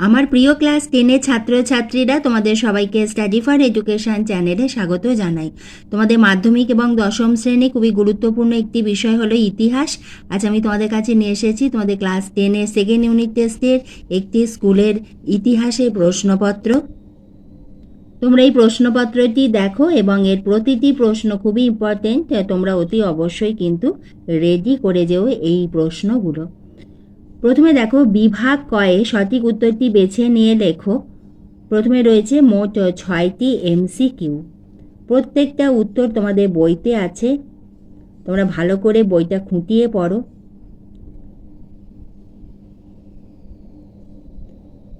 আমার প্রিয় ক্লাস 10-এর ছাত্রছাত্রীরা, তোমাদের সবাইকে স্টাডি ফর এডুকেশন চ্যানেলে স্বাগত জানাই। তোমাদের মাধ্যমিক এবং দশম শ্রেণী খুবই গুরুত্বপূর্ণ একটি বিষয় হলো ইতিহাস। আজ আমি তোমাদের কাছে নিয়ে এসেছি তোমাদের ক্লাস 10-এর সেকেন্ড ইউনিট টেস্টের একটি স্কুলের ইতিহাসের প্রশ্নপত্র। তোমরা এই প্রশ্নপত্রটি দেখো এবং এর প্রতিটি প্রশ্ন খুবই ইম্পর্টেন্ট। তোমরা অতি অবশ্যই কিন্তু রেডি করে যেও এই প্রশ্নগুলো। প্রথমে দেখো, বিভাগ কয়ে সঠিক উত্তরটি বেছে নিয়ে লেখো। প্রথমে রয়েছে মোট 6টি MCQ। প্রত্যেকটা উত্তর তোমাদের বইতে আছে, তোমরা ভালো করে বইটা খুঁটিয়ে পড়ো,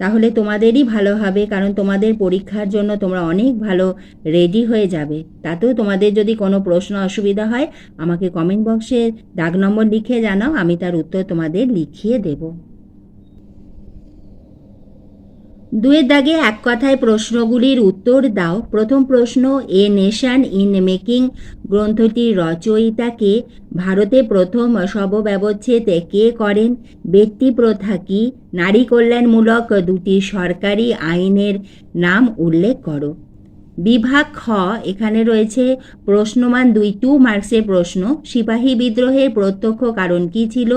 তাহলে তোমাদেরই ভালো হবে, কারণ তোমাদের পরীক্ষার জন্য তোমরা অনেক ভালো রেডি হয়ে যাবে। তাতেও তোমাদের যদি কোনো প্রশ্ন অসুবিধা হয় আমাকে কমেন্ট বক্সে দাগ নম্বর লিখে জানাও, আমি তার উত্তর তোমাদের লিখিয়ে দেব। 2-এর দাগে এক কথায় প্রশ্নগুলির উত্তর দাও। প্রথম প্রশ্ন, এ নেশন ইন মেকিং গ্রন্থটির রচয়িতাকে? ভারতে প্রথম শবব্যবচ্ছেদ কে করেন? ব্যক্তি প্রথা কি? নারী কল্যাণমূলক দুটি সরকারি আইনের নাম উল্লেখ করো। বিভাগ খ, এখানে রয়েছে প্রশ্নমান 2 মার্কসের প্রশ্ন। সিপাহী বিদ্রোহের প্রত্যক্ষ কারণ কি ছিল?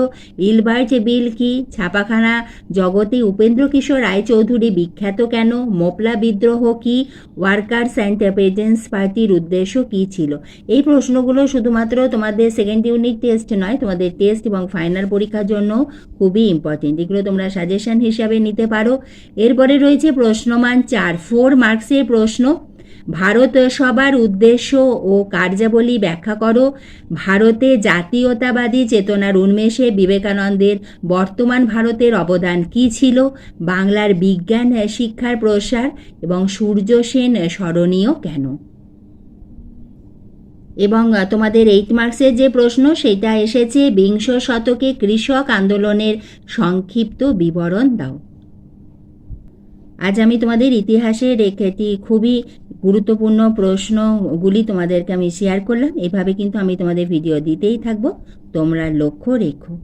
ইলবার্ট বিল কি? ছাপাখানা জগতে উপেন্দ্র কিশোর রায়চৌধুরী বিখ্যাত কেন? মোপলা বিদ্রোহ কি? ওয়ার্কার্স অ্যান্ড পেজেন্টস পার্টির উদ্দেশ্য কি ছিল? এই প্রশ্নগুলো শুধুমাত্র তোমাদের সেকেন্ড ইউনিট টেস্ট নয়, তোমাদের টেস্ট এবং ফাইনাল পরীক্ষার জন্য খুবই ইম্পর্টেন্ট। এগুলো তোমরা সাজেশন হিসাবে নিতে পারো। এরপরে রয়েছে প্রশ্নমান 4 মার্কসের প্রশ্ন। ভারত সভার উদ্দেশ্য ও কার্যাবলী ব্যাখ্যা করো। ভারতে জাতীয়তাবাদী চেতনার উন্মেষে বিবেকানন্দের বর্তমান ভারতের অবদান কী ছিল? বাংলার বিজ্ঞান শিক্ষার প্রসার এবং সূর্য সেন স্মরণীয় কেন? এবং তোমাদের 8 মার্কসের যে প্রশ্ন সেটা এসেছে, বিংশ শতকে কৃষক আন্দোলনের সংক্ষিপ্ত বিবরণ দাও। আজ আমি তোমাদের ইতিহাসের একটি খুবই গুরুত্বপূর্ণ প্রশ্নগুলি তোমাদেরকে আমি শেয়ার করলাম। এভাবে কিন্তু আমি তোমাদের ভিডিও দিতেই থাকবো, তোমরা লক্ষ্য রেখো।